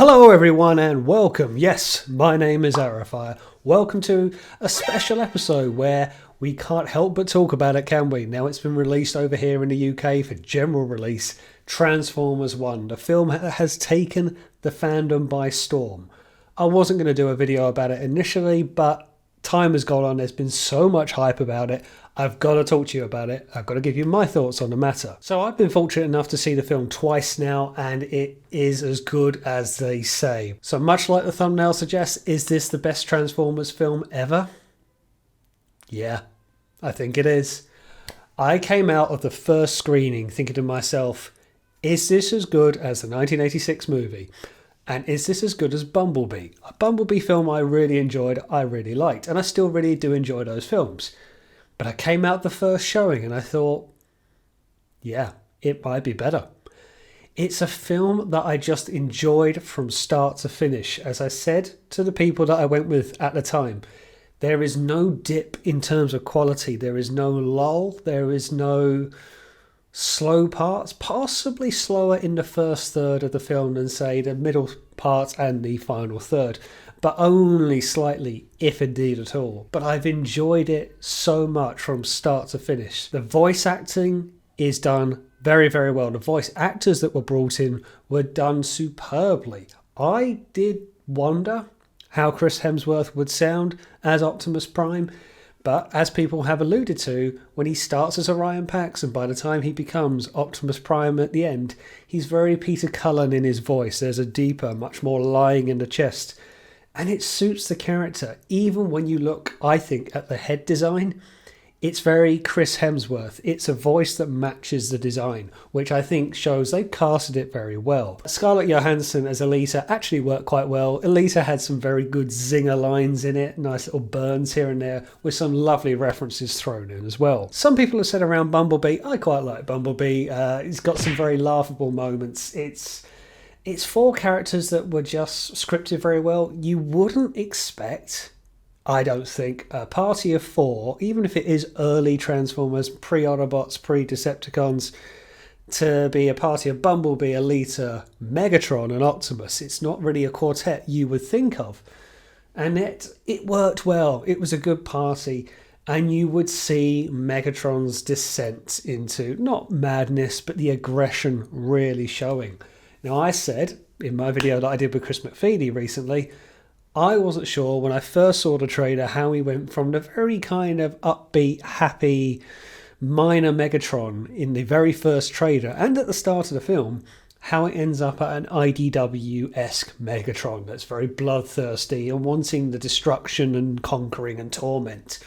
Hello everyone and welcome. Yes, my name is Arafire. Welcome to a special episode where we can't help but talk about it, can we? Now it's been released over here in the UK for general release. Transformers 1, the film that has taken the fandom by storm. I wasn't going to do a video about it initially, but time has gone on. There's been so much hype about it. I've got to talk to you about it. I've got to give you my thoughts on the matter. So I've been fortunate enough to see the film twice now, and it is as good as they say. So much like the thumbnail suggests, is this the best Transformers film ever? Yeah, I think it is. I came out of the first screening thinking to myself, is this as good as the 1986 movie? And is this as good as Bumblebee? A Bumblebee film I really enjoyed, I really liked, and I still really do enjoy those films. But I came out the first showing and I thought, yeah, it might be better. It's a film that I just enjoyed from start to finish. As I said to the people that I went with at the time, there is no dip in terms of quality. There is no lull. There is no slow parts, possibly slower in the first third of the film than, say, the middle part and the final third, but only slightly, if indeed at all. But I've enjoyed it so much from start to finish. The voice acting is done very, very well. The voice actors that were brought in were done superbly. I did wonder how Chris Hemsworth would sound as Optimus Prime, but as people have alluded to, when he starts as Orion Pax and by the time he becomes Optimus Prime at the end, he's very Peter Cullen in his voice. There's a deeper, much more lying in the chest. And it suits the character. Even when you look, I think, at the head design, it's very Chris Hemsworth. It's a voice that matches the design, which I think shows they've casted it very well. Scarlett Johansson as Elita actually worked quite well. Elita had some very good zinger lines in it, nice little burns here and there, with some lovely references thrown in as well. Some people have said around Bumblebee, I quite like Bumblebee. It's got some very laughable moments. It's four characters that were just scripted very well. You wouldn't expect, I don't think, a party of four, even if it is early Transformers, pre-Autobots, pre-Decepticons, to be a party of Bumblebee, Elita, Megatron and Optimus. It's not really a quartet you would think of. And it worked well. It was a good party. And you would see Megatron's descent into, not madness, but the aggression really showing. Now, I said in my video that I did with Chris McFeely recently, I wasn't sure when I first saw the trailer how he went from the very kind of upbeat, happy, minor Megatron in the very first trailer and at the start of the film, how it ends up at an IDW-esque Megatron that's very bloodthirsty and wanting the destruction and conquering and torment.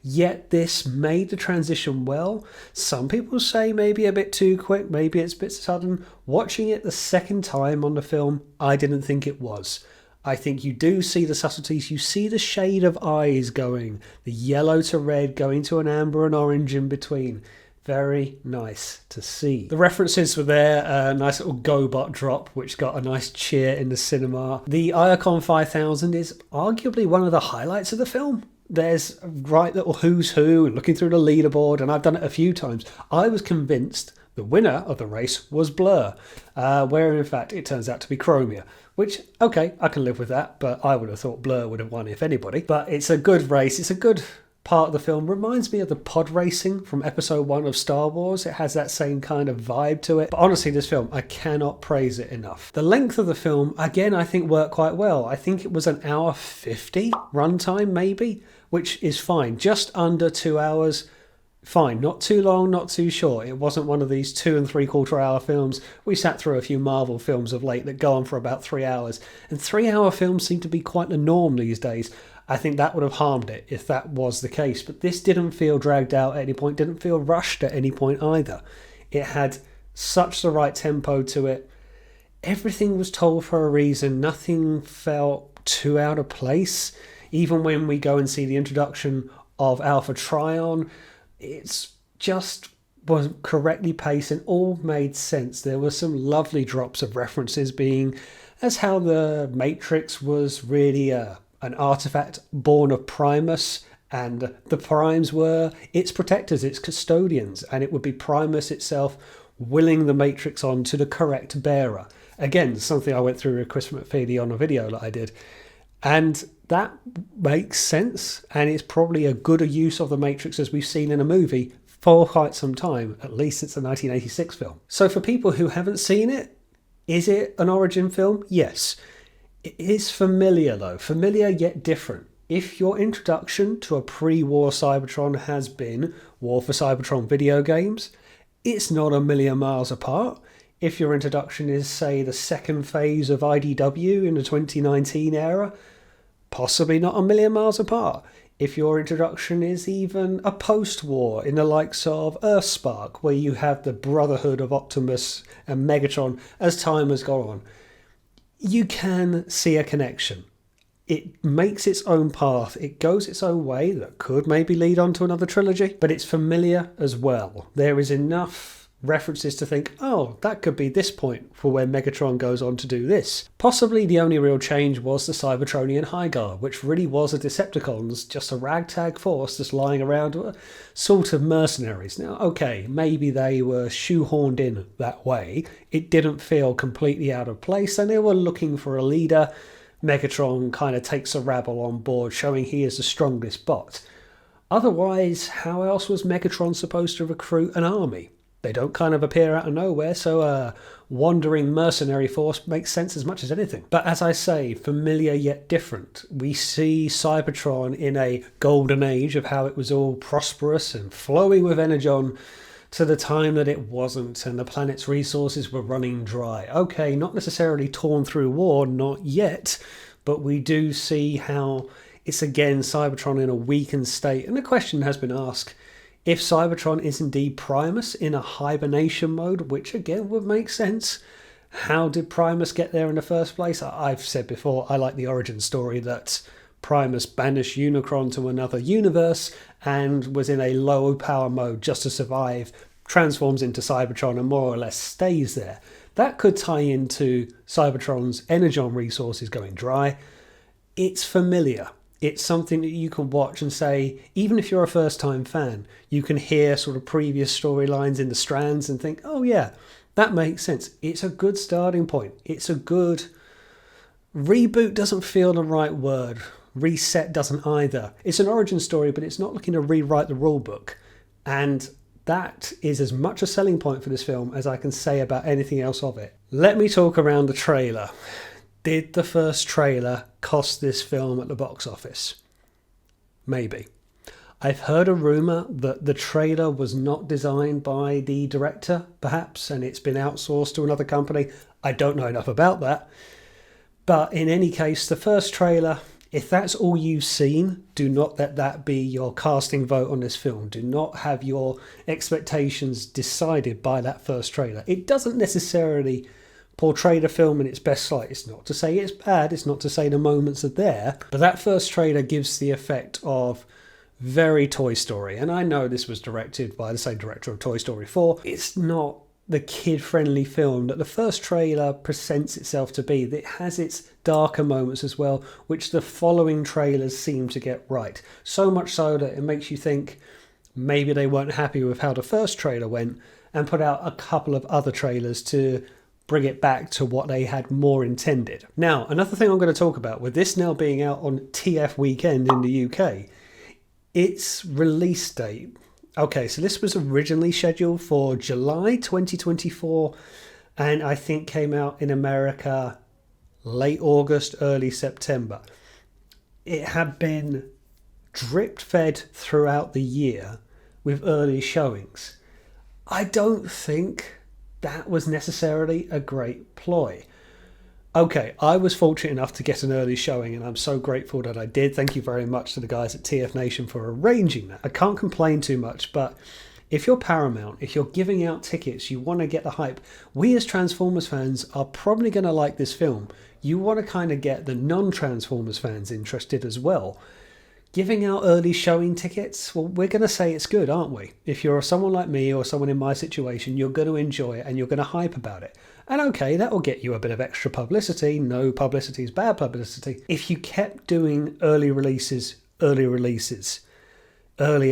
Yet this made the transition well. Some people say maybe a bit too quick, maybe it's a bit sudden. Watching it the second time on the film, I didn't think it was. I think you do see the subtleties. You see the shade of eyes going, the yellow to red going to an amber and orange in between. Very nice to see. The references were there. A nice little GoBot drop, which got a nice cheer in the cinema. The Iacon 5000 is arguably one of the highlights of the film. There's a right little who's who and looking through the leaderboard, and I've done it a few times. I was convinced the winner of the race was Blur, where in fact it turns out to be Chromia, which, okay, I can live with that, but I would have thought Blur would have won if anybody. But it's a good race. It's a good part of the film. Reminds me of the pod racing from episode 1 of Star Wars. It has that same kind of vibe to it. But honestly, this film, I cannot praise it enough. The length of the film, again, I think worked quite well. I think it was an hour 50 runtime, maybe, which is fine. Just under 2 hours. Fine, not too long, not too short. It wasn't one of these 2 3/4 hour films. We sat through a few Marvel films of late that go on for about 3 hours, and 3-hour films seem to be quite the norm these days. I think that would have harmed it if that was the case, but this didn't feel dragged out at any point, didn't feel rushed at any point either. It had such the right tempo to it. Everything was told for a reason. Nothing felt too out of place. Even when we go and see the introduction of Alpha Trion, it's just was correctly paced and all made sense. There were some lovely drops of references, being as how the Matrix was really an artifact born of Primus, and the Primes were its protectors, its custodians, and it would be Primus itself willing the Matrix on to the correct bearer. Again, something I went through with Chris McFeely on a video that I did. And that makes sense, and it's probably a gooder use of the Matrix as we've seen in a movie for quite some time, at least since the 1986 film. So for people who haven't seen it, is it an origin film? Yes. It is familiar though, familiar yet different. If your introduction to a pre-war Cybertron has been War for Cybertron video games, it's not a million miles apart. If your introduction is, say, the second phase of IDW in the 2019 era, possibly not a million miles apart. If your introduction is even a post-war in the likes of Earthspark, where you have the brotherhood of Optimus and Megatron as time has gone on, you can see a connection. It makes its own path, it goes its own way that could maybe lead on to another trilogy, but it's familiar as well. There is enough references to think, oh, that could be this point for when Megatron goes on to do this. Possibly the only real change was the Cybertronian High Guard, which really was a Decepticons, just a ragtag force just lying around, sort of mercenaries. Now, okay, maybe they were shoehorned in that way. It didn't feel completely out of place, and they were looking for a leader. Megatron kind of takes a rabble on board, showing he is the strongest bot. Otherwise, how else was Megatron supposed to recruit an army? They don't kind of appear out of nowhere, so a wandering mercenary force makes sense as much as anything. But as I say, familiar yet different. We see Cybertron in a golden age of how it was all prosperous and flowing with energon, to the time that it wasn't and the planet's resources were running dry. Okay, not necessarily torn through war, not yet, but we do see how it's again Cybertron in a weakened state. And the question has been asked, if Cybertron is indeed Primus in a hibernation mode, which again would make sense, how did Primus get there in the first place? I've said before, I like the origin story that Primus banished Unicron to another universe and was in a low power mode just to survive, transforms into Cybertron and more or less stays there. That could tie into Cybertron's energon resources going dry. It's familiar. It's something that you can watch and say, even if you're a first-time fan, you can hear sort of previous storylines in the strands and think, oh yeah, that makes sense. It's a good starting point. It's a good... Reboot doesn't feel the right word. Reset doesn't either. It's an origin story, but it's not looking to rewrite the rule book. And that is as much a selling point for this film as I can say about anything else of it. Let me talk around the trailer. Did the first trailer cost this film at the box office? Maybe. I've heard a rumour that the trailer was not designed by the director, perhaps, and it's been outsourced to another company. I don't know enough about that. But in any case, the first trailer, if that's all you've seen, do not let that be your casting vote on this film. Do not have your expectations decided by that first trailer. It doesn't necessarily portray the film in its best light. It's not to say it's bad, it's not to say the moments are there, but that first trailer gives the effect of very Toy Story. And I know this was directed by the same director of Toy Story 4. It's not the kid-friendly film that the first trailer presents itself to be. It has its darker moments as well, which the following trailers seem to get right. So much so that it makes you think maybe they weren't happy with how the first trailer went and put out a couple of other trailers to bring it back to what they had more intended. Now, another thing I'm going to talk about, with this now being out on TF weekend in the UK, its release date. Okay, so this was originally scheduled for July 2024, and I think came out in America late August, early September. It had been drip fed throughout the year with early showings. I don't think that was necessarily a great ploy. Okay, I was fortunate enough to get an early showing, and I'm so grateful that I did. Thank you very much to the guys at TF Nation for arranging that. I can't complain too much, but if you're Paramount, if you're giving out tickets, you want to get the hype. We as Transformers fans are probably going to like this film. You want to kind of get the non-Transformers fans interested as well. Giving out early showing tickets, well, we're going to say it's good, aren't we? If you're someone like me or someone in my situation, you're going to enjoy it and you're going to hype about it. And okay, that will get you a bit of extra publicity. No publicity is bad publicity. If you kept doing early releases, early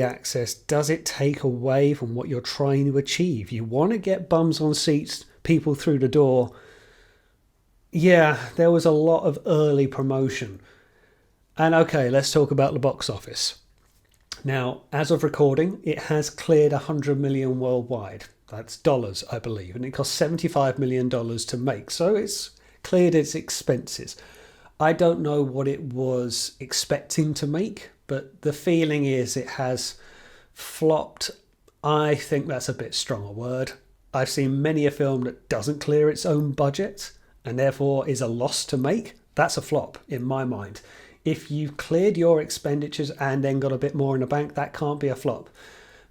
access, does it take away from what you're trying to achieve? You want to get bums on seats, people through the door Yeah, there was a lot of early promotion. And okay, let's talk about the box office. Now, as of recording, it has cleared 100 million worldwide. That's dollars, I believe, and it cost $75 million to make. So it's cleared its expenses. I don't know what it was expecting to make, but the feeling is it has flopped. I think that's a bit strong a word. I've seen many a film that doesn't clear its own budget and therefore is a loss to make. That's a flop in my mind. If you've cleared your expenditures and then got a bit more in the bank, that can't be a flop.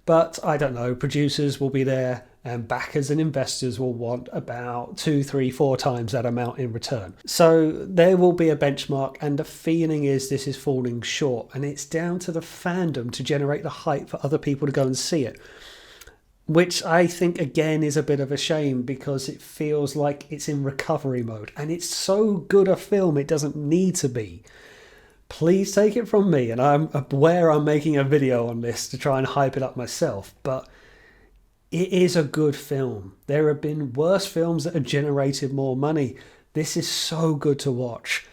But I don't know, producers will be there and backers and investors will want about 2, 3, 4 times that amount in return. So there will be a benchmark, and the feeling is this is falling short, and it's down to the fandom to generate the hype for other people to go and see it. Which I think again is a bit of a shame because it feels like it's in recovery mode, and it's so good a film it doesn't need to be. Please take it from me, and I'm aware I'm making a video on this to try and hype it up myself, but it is a good film. There have been worse films that have generated more money. This is so good to watch.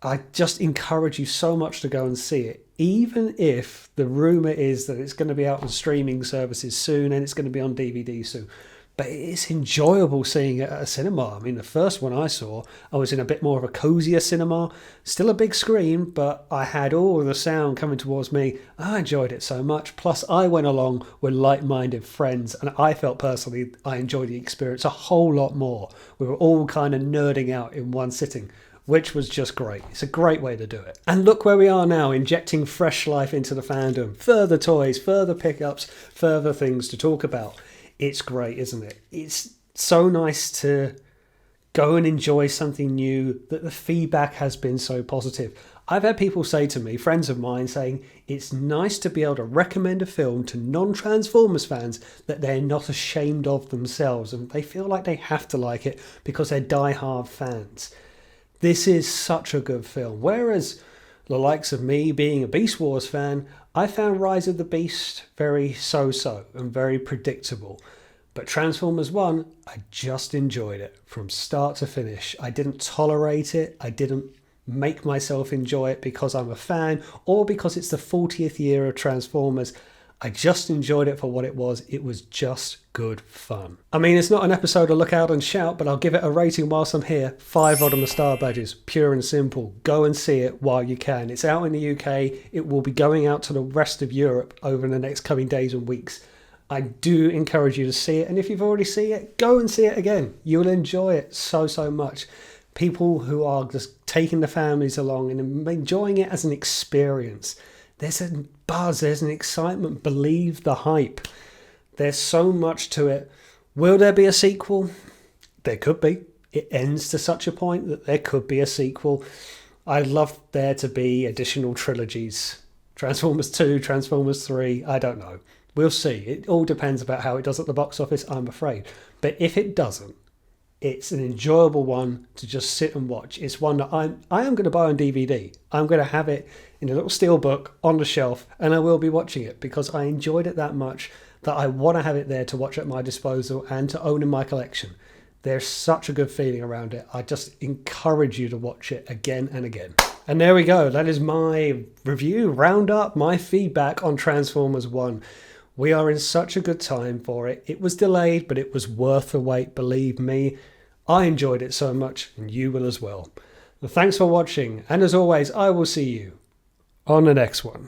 I just encourage you so much to go and see it, even if the rumour is that it's going to be out on streaming services soon and it's going to be on DVD soon. But it's enjoyable seeing it at a cinema. I mean, the first one I saw, I was in a bit more of a cozier cinema. Still a big screen, but I had all of the sound coming towards me. I enjoyed it so much. Plus, I went along with like-minded friends, and I felt personally I enjoyed the experience a whole lot more. We were all kind of nerding out in one sitting, which was just great. It's a great way to do it. And look where we are now, injecting fresh life into the fandom. Further toys, further pickups, further things to talk about. It's great, isn't it? It's so nice to go and enjoy something new, that the feedback has been so positive. I've had people say to me, friends of mine, saying it's nice to be able to recommend a film to non-Transformers fans that they're not ashamed of themselves and they feel like they have to like it because they're die-hard fans. This is such a good film. Whereas the likes of me being a Beast Wars fan, I found Rise of the Beast very so-so and very predictable. But Transformers 1, I just enjoyed it from start to finish. I didn't tolerate it. I didn't make myself enjoy it because I'm a fan or because it's the 40th year of Transformers. I just enjoyed it for what it was. It was just good fun. I mean, it's not an episode to look out and shout, but I'll give it a rating whilst I'm here. 5 out of the star badges. Pure and simple. Go and see it while you can. It's out in the UK. It will be going out to the rest of Europe over the next coming days and weeks. I do encourage you to see it. And if you've already seen it, go and see it again. You'll enjoy it so, so much. People who are just taking the families along and enjoying it as an experience. There's a buzz, there's an excitement. Believe the hype. There's so much to it. Will there be a sequel? There could be. It ends to such a point that there could be a sequel. I'd love there to be additional trilogies. Transformers 2, Transformers 3, I don't know. We'll see. It all depends about how it does at the box office, I'm afraid. But if it doesn't, it's an enjoyable one to just sit and watch. It's one that I am going to buy on DVD. I'm going to have it in a little steel book on the shelf, and I will be watching it because I enjoyed it that much that I want to have it there to watch at my disposal and to own in my collection. There's such a good feeling around it. I just encourage you to watch it again and again. And there we go. That is my review, roundup, my feedback on Transformers 1. We are in such a good time for it. It was delayed, but it was worth the wait, believe me. I enjoyed it so much, and you will as well. Thanks for watching, and as always, I will see you on the next one.